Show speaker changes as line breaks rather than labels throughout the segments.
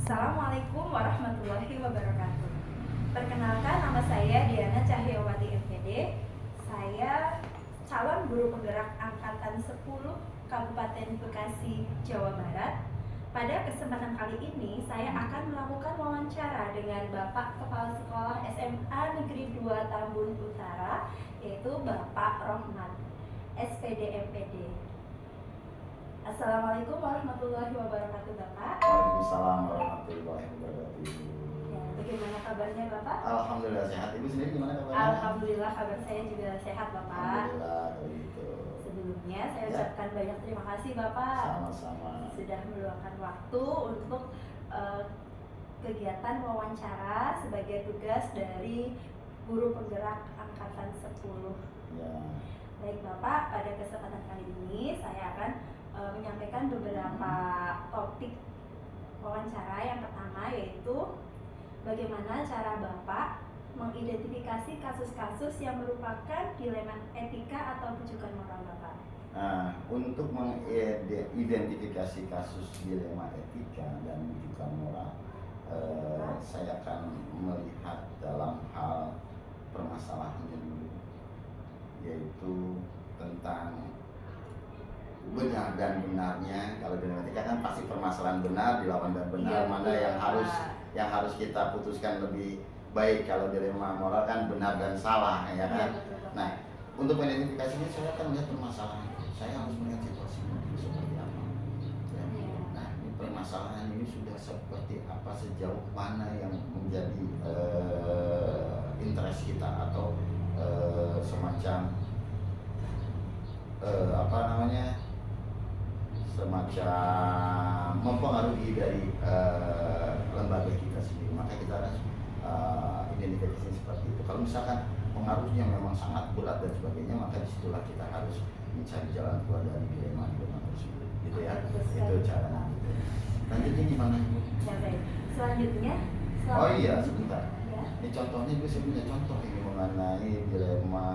Assalamualaikum warahmatullahi wabarakatuh. Perkenalkan, nama saya Diana Cahyawati MPD. Saya calon guru penggerak angkatan 10 Kabupaten Bekasi, Jawa Barat. Pada kesempatan kali ini saya akan melakukan wawancara dengan Bapak Kepala Sekolah SMA Negeri 2 Tambun Utara, yaitu Bapak Rohman, SPD MPD. Assalamualaikum warahmatullahi wabarakatuh, Bapak.
Waalaikumsalam warahmatullahi wabarakatuh.
Ya, bagaimana kabarnya, Bapak?
Alhamdulillah sehat. Ibu sendiri gimana kabarnya?
Alhamdulillah, kabar saya juga sehat, Bapak.
Alhamdulillah kalau gitu.
Sebelumnya saya ucapkan banyak terima kasih, Bapak.
Sama-sama.
Sudah meluangkan waktu untuk kegiatan wawancara sebagai tugas dari guru penggerak angkatan 10.
Ya.
Baik, Bapak, pada kesempatan kali ini saya akan menyampaikan beberapa topik wawancara. Yang pertama yaitu bagaimana cara Bapak mengidentifikasi kasus-kasus yang merupakan dilema etika atau bujukan moral Bapak.
Nah, untuk mengidentifikasi kasus dilema etika dan bujukan moral, saya akan melihat dalam hal permasalahannya dulu, yaitu tentang benar dan benarnya. Kalau dilema etika kan pasti permasalahan benar dilawan dan benar, mana yang harus kita putuskan lebih baik. Kalau dilema moral kan benar dan salah, ya kan? Nah, untuk mengidentifikasinya saya akan melihat permasalahan. Saya harus melihat situasinya dulu seperti apa. Ya. Nah, ini permasalahan ini sudah seperti apa, sejauh mana yang menjadi interest kita atau semacam semacam mempengaruhi dari lembaga kita sendiri. Maka kita harus identifikasi seperti itu. Kalau misalkan pengaruhnya memang sangat berat dan sebagainya, maka disitulah kita harus mencari jalan keluar dari dilema tersebut, gitu ya. Itu caranya. Gitu. Lanjutnya gimana, Ibu?
Ya, baik. Selanjutnya.
Oh iya, sebentar.
Ya.
Ini contohnya, Ibu, saya punya contoh ini mengenai dilema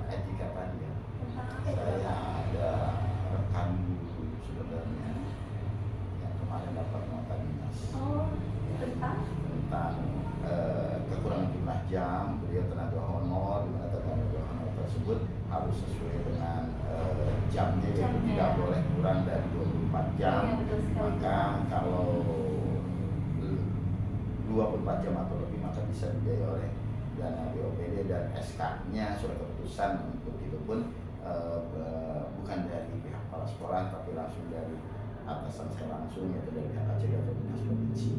etika tadi ya. Saya ada rekan guru sebenarnya yang kemarin dapat nota dinas.
Oh, tentang
kekurangan jumlah jam. Beliau tenaga honor, di mana tenaga honor tersebut harus sesuai dengan jamnya, yaitu tidak boleh kurang dari 24 jam.
Ya,
maka kalau 24 jam atau lebih maka bisa dibiayai oleh dana BOPD, dan SK-nya surat keputusan untuk itu pun bukan dari pihak kepala sekolah tapi langsung dari atasan saya langsung, yaitu dari pihak KCD atau dinas provinsi.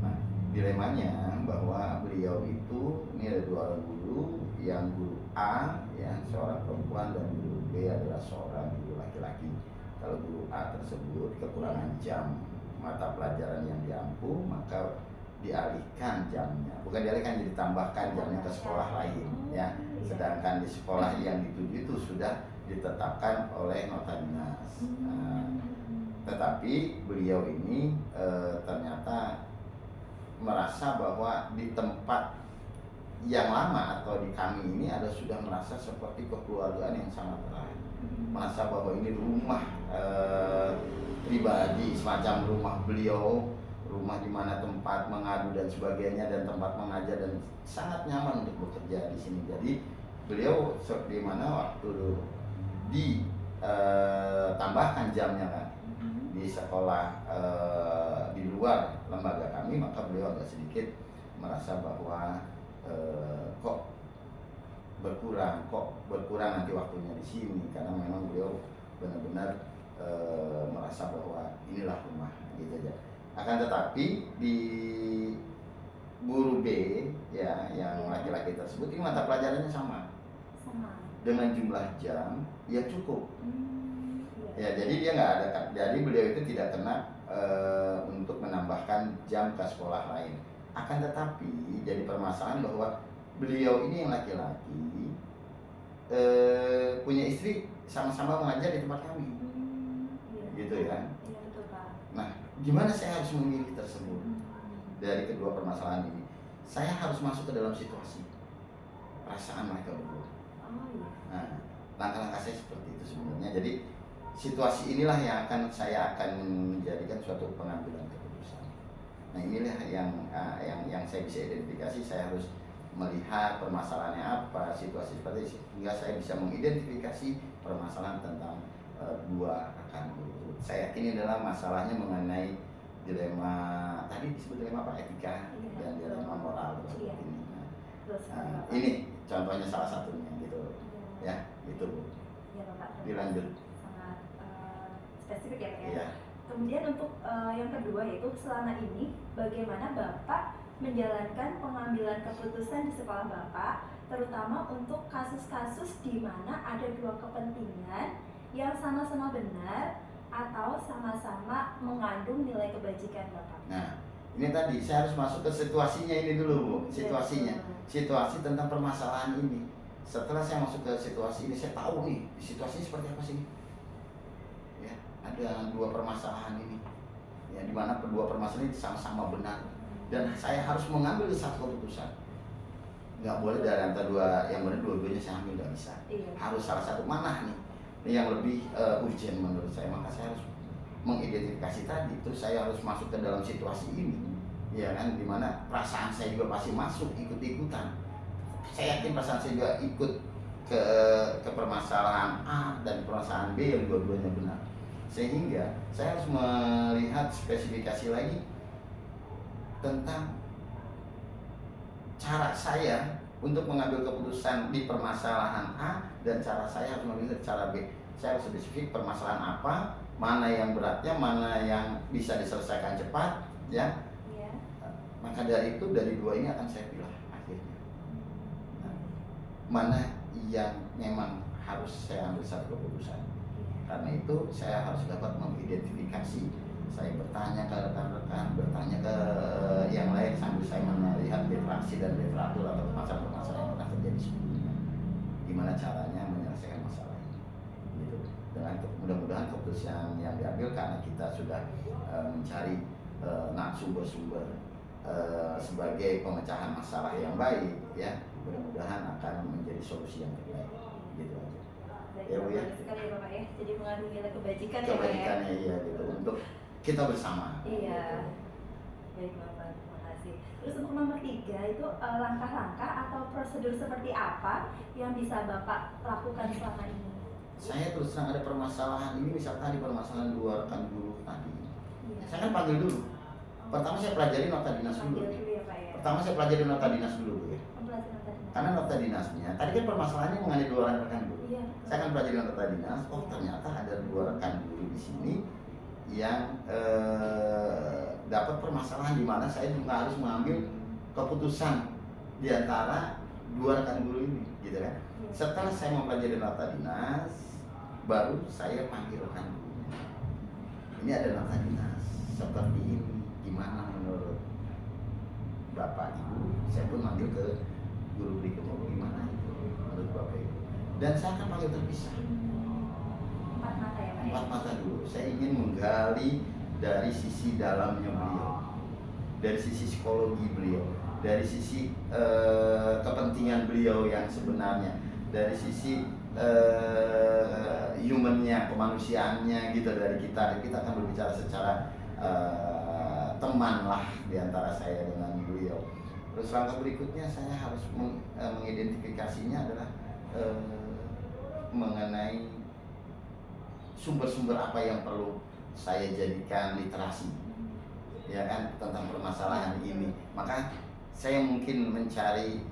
Nah, dilemanya bahwa beliau itu, ini ada dua orang guru, yang guru A ya seorang perempuan dan guru B adalah seorang guru laki-laki. Kalau guru A tersebut kekurangan jam mata pelajaran yang diampu, maka dialihkan jamnya, bukan dialihkan, jadi ditambahkan jamnya ke sekolah lain ya. Sedangkan di sekolah yang dituju itu sudah ditetapkan oleh nota dinas. Nah, tetapi beliau ini ternyata merasa bahwa di tempat yang lama atau di kami ini ada sudah merasa seperti kekeluargaan yang sangat erat, merasa bahwa ini rumah pribadi, semacam rumah beliau, rumah di mana tempat mengadu dan sebagainya, dan tempat mengajar, dan sangat nyaman untuk bekerja di sini. Jadi beliau di mana waktu ditambahkan jamnya kan di sekolah di luar lembaga kami, maka beliau agak sedikit merasa bahwa kok berkurang nanti waktunya di sini, karena memang beliau benar-benar merasa bahwa inilah rumah gitu aja. Akan tetapi di guru B ya yang laki-laki tersebut, ini mata pelajarannya sama dengan jumlah jam ya cukup. Ya, jadi dia nggak ada, jadi beliau itu tidak kena untuk menambahkan jam ke sekolah lain. Akan tetapi jadi permasalahan bahwa beliau ini yang laki-laki punya istri, sama-sama mengajar di tempat kami, gitu ya. Nah, gimana saya harus memilih tersebut? Dari kedua permasalahan ini, saya harus masuk ke dalam situasi perasaan mereka berdua. Nah, langkah-langkah saya seperti itu sebenarnya. Jadi situasi inilah yang saya akan menjadikan suatu pengambilan keputusan. Nah inilah yang saya bisa identifikasi. Saya harus melihat permasalahannya apa, situasi seperti itu, sehingga saya bisa mengidentifikasi permasalahan tentang dua rekan guru. Saya yakin ini adalah masalahnya mengenai dilema, tadi disebut dilema apa, etika dan dilema moral seperti ini. Ini contohnya salah satunya gitu ya, itu
ya Bapak,
dilanjut.
sangat spesifik ya Pak ya.
Iya.
Kemudian untuk yang kedua yaitu selama ini bagaimana Bapak menjalankan pengambilan keputusan di sekolah Bapak, terutama untuk kasus-kasus di mana ada dua kepentingan yang sama-sama benar atau sama-sama mengandung nilai kebajikan Bapak.
Nah, ini tadi saya harus masuk ke situasinya ini dulu, Bu. Situasinya, situasi tentang permasalahan ini. Setelah saya masuk ke situasi ini, saya tahu nih situasinya seperti apa sih. Ya, ada dua permasalahan ini, ya, di mana kedua permasalahan ini sama-sama benar, dan saya harus mengambil satu keputusan. Nggak boleh dari antara dua yang benar dua-duanya saya ambil, nggak bisa. Harus salah satu. Mana nih yang lebih urgent menurut saya, maka saya harus mengidentifikasi tadi. Terus saya harus masuk ke dalam situasi ini, ya kan, dimana perasaan saya juga pasti masuk ikut-ikutan. Saya yakin perasaan saya juga ikut ke permasalahan A dan permasalahan B yang dua-duanya benar. Sehingga saya harus melihat spesifikasi lagi tentang cara saya untuk mengambil keputusan di permasalahan A dan cara saya harus mengambil cara B. Saya harus spesifik permasalahan apa, mana yang beratnya, mana yang bisa diselesaikan cepat, ya. Maka dari itu, dari dua ini akan saya pilih akhirnya. Nah, mana yang memang harus saya ambil satu keputusan. Karena itu saya harus dapat mengidentifikasi. Saya bertanya ke rekan-rekan, bertanya ke yang lain sambil saya melihat literasi dan literatur atau permasalahan yang pernah terjadi sebelumnya. Gimana caranya menyelesaikan masalah ini? Gitu. Dengan mudah-mudahan keputusan yang diambil karena kita sudah mencari sumber-sumber sebagai pemecahan masalah yang baik, ya, mudah-mudahan akan menjadi solusi yang terbaik. Gitu aja.
Ya Bu ya. Sekali Bapak ya. Jadi mengandung nilai kebajikan ya Pak ya.
Kebajikannya iya gitu untuk kita bersama.
Iya. Baik Bapak, terima kasih. Terus untuk nomor 3 itu langkah-langkah atau prosedur seperti apa yang bisa Bapak lakukan selama ini?
Saya terus terang ada permasalahan ini, misalkan di permasalahan dua rekan guru tadi.
Iya.
Saya kan panggil dulu. Pertama saya pelajari nota dinas dulu.
Ya, Pak, ya.
Pertama saya pelajari nota dinas dulu, Bu, ya. Karena nota dinasnya, tadi kan permasalahannya mengenai dua rekan guru.
Iya.
Saya akan pelajari nota dinas. Oh ternyata ada dua rekan guru di sini yang dapat permasalahan di mana saya juga harus mengambil keputusan di antara dua rekan guru ini, gitu kan?
Iya.
Setelah saya mempelajari nota dinas, baru saya panggil rekan gurunya. Ini ada nota dinas seperti ini, gimana menurut Bapak Ibu? Saya pun manggil ke guru berikutnya, gimana itu menurut Bapak Ibu? Dan saya akan panggil terpisah.
4 mata ya Pak ya?
4 mata dulu. Saya ingin menggali dari sisi dalamnya beliau, dari sisi psikologi beliau, dari sisi kepentingan beliau yang sebenarnya, dari sisi humannya, kemanusiaannya gitu dari kita. Kita akan berbicara secara teman lah di antara saya dengan beliau. Terus langkah berikutnya saya harus mengidentifikasinya adalah mengenai sumber-sumber apa yang perlu saya jadikan literasi, ya kan, tentang permasalahan ini. Maka saya mungkin mencari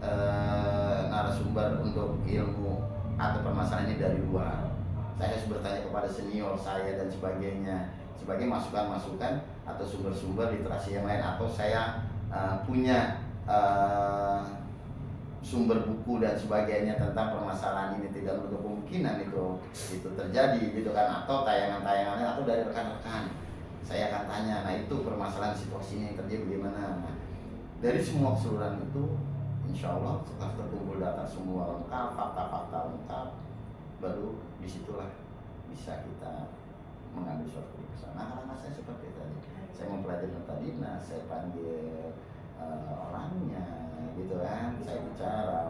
narasumber untuk ilmu atau permasalahan ini dari luar. Saya harus bertanya kepada senior saya dan sebagainya, sebagai masukan-masukan atau sumber-sumber literasi yang lain, atau saya punya sumber buku dan sebagainya tentang permasalahan ini. Tidak menutup kemungkinan itu terjadi gitu kan, atau tayangan-tayangannya atau dari rekan-rekan saya akan tanya, nah itu permasalahan situasinya yang terjadi bagaimana. Nah, dari semua keseluruhan itu insya Allah setelah terkumpul data semua lengkap, fakta-fakta lengkap, baru disitulah bisa kita mengambil suatu keputusan. Nah, karena saya seperti tadi, saya mempelajari nota dinas, saya panggil orangnya gitu kan, saya bicara,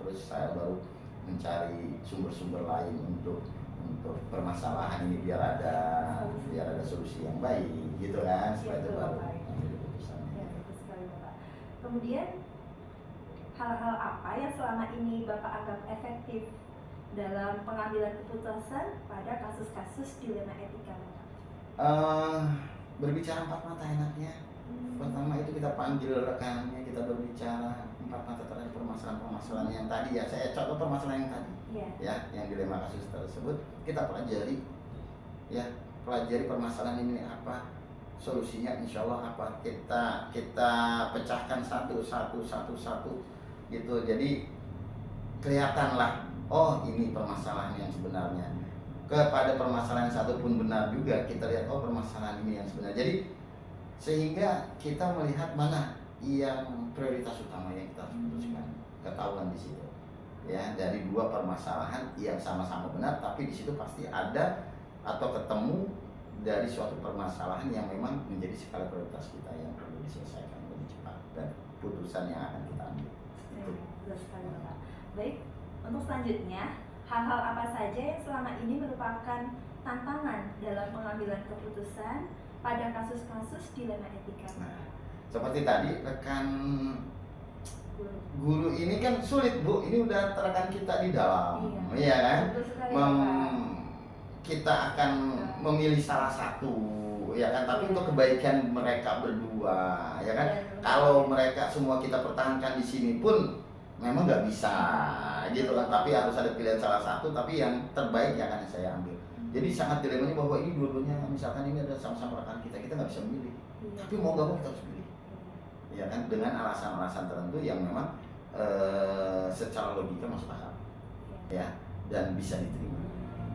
terus saya baru mencari sumber-sumber lain untuk permasalahan ini biar ada solusi yang baik gitu kan. Setelah itu baru ambil keputusan.
Kemudian hal-hal apa yang selama ini Bapak anggap efektif dalam pengambilan keputusan pada kasus-kasus dilema etika Bapak?
Berbicara empat mata enaknya. Pertama itu kita panggil rekannya, kita berbicara empat mata terhadap permasalahan-permasalahan yang tadi ya. Saya contoh permasalahan yang tadi, ya, yang dilema kasus tersebut kita pelajari, ya, pelajari permasalahan ini apa, solusinya insya Allah apa, kita pecahkan satu gitu. Jadi kelihatanlah, oh ini permasalahan yang sebenarnya. Kepada permasalahan satu pun benar juga kita lihat, oh permasalahan ini yang sebenarnya. Jadi sehingga kita melihat mana yang prioritas utama yang kita harus putuskan, ketahuan di situ, ya, dari dua permasalahan yang sama-sama benar, tapi di situ pasti ada atau ketemu dari suatu permasalahan yang memang menjadi skala prioritas kita yang perlu diselesaikan lebih cepat dan putusan yang akan kita ambil.
Betul sekali Bapak. Baik, untuk selanjutnya, hal-hal apa saja yang selama ini merupakan tantangan dalam pengambilan keputusan pada kasus-kasus dilema etika?
Nah, seperti tadi rekan guru ini kan sulit Bu, ini udah rekan kita di dalam, iya kan? Kita akan memilih salah satu, ya kan? Tapi untuk kebaikan mereka berdua, ya kan? Kalau mereka semua kita pertahankan di sini pun memang nggak bisa, gitu kan? Tapi harus ada pilihan salah satu, tapi yang terbaik yang akan saya ambil. Jadi sangat dilemanya bahwa ini dua-duanya, misalkan ini ada sama-sama rekan kita nggak bisa memilih, tapi mau nggak mau kita harus pilih, ya kan? Dengan alasan-alasan tertentu yang memang secara logika masuk akal, ya, dan bisa diterima,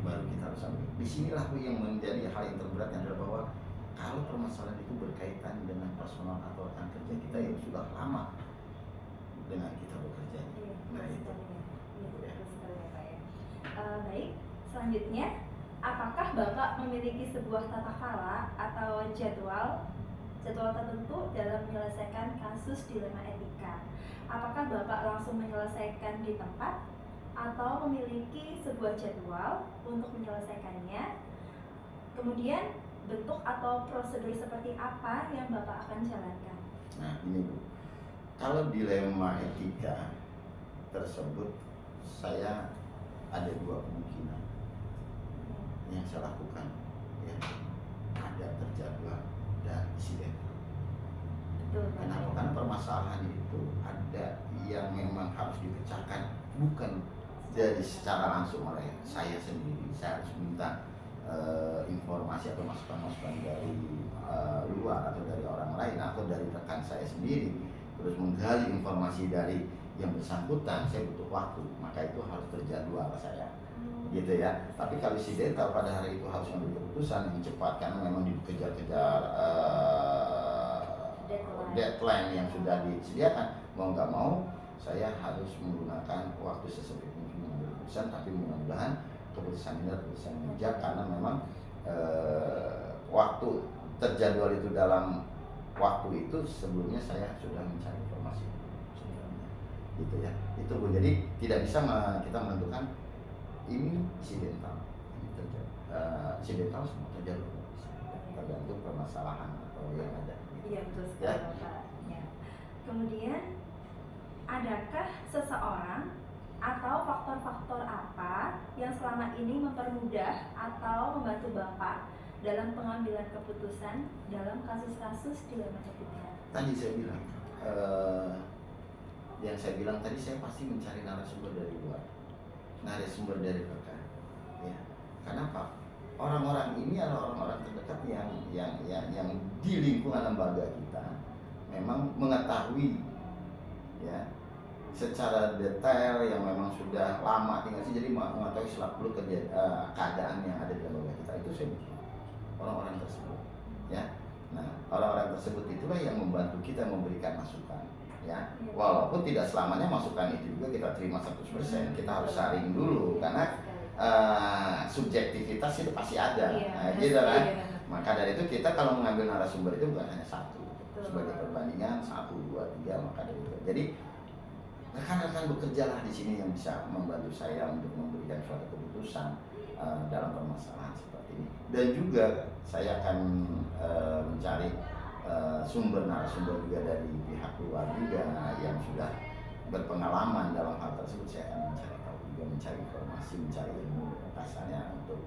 baru kita harus ambil. Disinilah yang menjadi hal yang terberat, yang adalah bahwa kalau permasalahan itu berkaitan dengan personal atau rekan kerja kita yang sudah lama dengan kita bekerja. Nah itu.
Baik, selanjutnya, apakah Bapak memiliki sebuah tata cara atau jadwal tertentu dalam menyelesaikan kasus dilema etika? Apakah Bapak langsung menyelesaikan di tempat atau memiliki sebuah jadwal untuk menyelesaikannya? Kemudian bentuk atau prosedur seperti apa yang Bapak akan jalankan?
Nah ini Bu, kalau dilema etika tersebut saya ada dua kemungkinan yang saya lakukan, ya, ada terjadwal dan insidental. Kenapa? Karena permasalahan itu ada yang memang harus dipecahkan, bukan dari secara langsung oleh saya sendiri. Saya harus minta informasi atau masukan-masukan dari luar atau dari orang lain atau dari rekan saya sendiri, terus menggali informasi dari yang bersangkutan. Saya butuh waktu, maka itu harus terjadwal saya, gitu ya. Tapi kalau insidental pada hari itu harus mengambil keputusan yang cepat karena memang dikejar-kejar deadline yang sudah disediakan, mau nggak mau saya harus menggunakan waktu sesempit mungkin mengambil keputusan. Tapi mudah-mudahan keputusan ini adalah keputusan yang bijak, karena memang waktu terjadwal itu dalam waktu itu sebelumnya saya sudah mencari informasi sebelumnya, gitu ya. Itu Bu, jadi tidak bisa kita menentukan ini insidental, ini insidental semua terjadwal, tergantung permasalahan atau yang ada.
Iya betul sekali Bapak. Ya. Kemudian, adakah seseorang atau faktor-faktor apa yang selama ini mempermudah atau membantu Bapak dalam pengambilan keputusan dalam kasus-kasus dilema etika?
Tadi saya bilang, yang saya bilang tadi, saya pasti mencari narasumber dari luar, narasumber dari rekan, ya. Kenapa? Orang-orang ini adalah orang-orang terdekat yang di lingkungan lembaga kita memang mengetahui, ya, secara detail, yang memang sudah lama tinggal sih, jadi mengetahui selak-beluk keadaan yang ada di lembaga kita. Itu saya butuh orang-orang tersebut, ya. Nah, orang-orang tersebut itulah yang membantu kita memberikan masukan, ya. Walaupun tidak selamanya masukan itu juga kita terima 100%, kita harus saring dulu karena subjektivitas itu pasti ada, gitu kan. Maka dari itu kita kalau mengambil narasumber itu bukan hanya satu, sebagai perbandingan 1, 2, 3, maka dari itu. Jadi rekan-rekan bekerjalah di sini yang bisa membantu saya untuk memberikan suatu keputusan dalam permasalahan seperti ini. Dan juga saya akan mencari sumber narasumber juga dari pihak luar juga yang sudah berpengalaman dalam hal tersebut. Saya akan mencari tahu juga, mencari informasi, mencari ilmu kasarnya untuk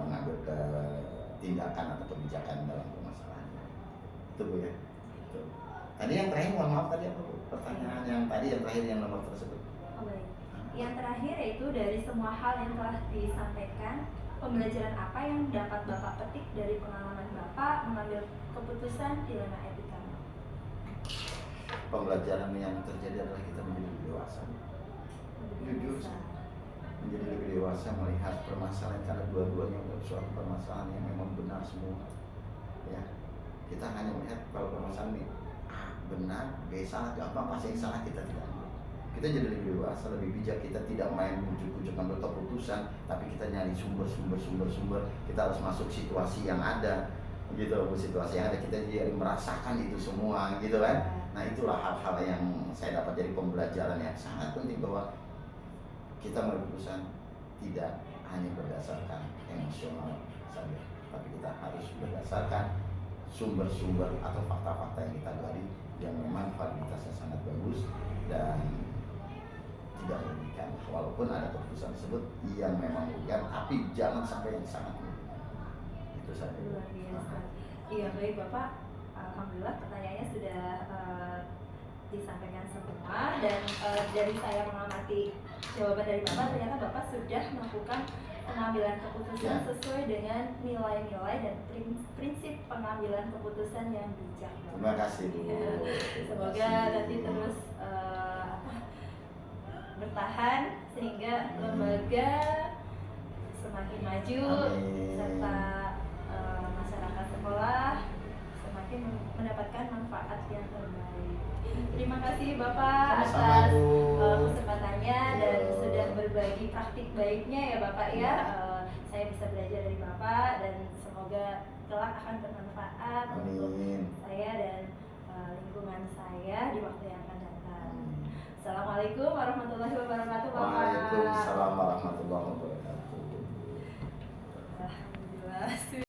mengambil tindakan atau kebijakan dalam permasalahan itu, Bu ya. Itu. Tadi yang terakhir, mohon maaf tadi apa, Bu? Pertanyaan yang tadi yang terakhir yang nomor tersebut.
Oh, baik. Yang terakhir yaitu dari semua hal yang telah disampaikan, pembelajaran apa yang dapat Bapak petik dari pengalaman Bapak mengambil keputusan dilema etika?
Pembelajaran yang terjadi adalah kita menjadi lebih dewasa. Jujur, menjadi lebih dewasa melihat permasalahan, karena dua-duanya suatu permasalahan yang memang benar semua. Ya, kita hanya melihat kalau permasalahan ini benar, B salah, gampang pasti yang salah kita tidak. Kita jadi lebih dewasa, lebih bijak. Kita tidak main ujuk-ujuk ambil keputusan, tapi kita nyari sumber. Kita harus masuk situasi yang ada, gitu. Situasi yang ada kita jadi merasakan itu semua, gitu kan. Nah, itulah hal-hal yang saya dapat dari pembelajaran yang sangat penting, bahwa kita keputusan tidak hanya berdasarkan emosional saja, tapi kita harus berdasarkan sumber-sumber atau fakta-fakta yang kita gali yang memang validitasnya sangat bagus dan tidak merugikan. Walaupun ada keputusan tersebut yang memang merugikan, tapi jangan sampai yang sangat merugikan. Itu saja.
Luar biasa. Iya, baik Bapak. Alhamdulillah pertanyaannya sudah disampaikan semua, dan dari saya mengamati jawaban dari Bapak, ternyata Bapak sudah melakukan pengambilan keputusan sesuai dengan nilai-nilai dan prinsip pengambilan keputusan yang bijak.
Terima kasih, Bu.
Ya. Semoga nanti terus bertahan sehingga lembaga semakin maju. Amin. Serta masyarakat sekolah semakin mendapatkan manfaat yang terbaik. Terima kasih Bapak atas kesempatannya dan sudah berbagi praktik baiknya ya Bapak ya. Saya bisa belajar dari Bapak dan semoga kelak akan bermanfaat untuk saya dan lingkungan saya di waktu yang akan datang. Assalamualaikum warahmatullahi wabarakatuh Bapak.
Waalaikumsalam warahmatullahi wabarakatuh.
Alhamdulillah.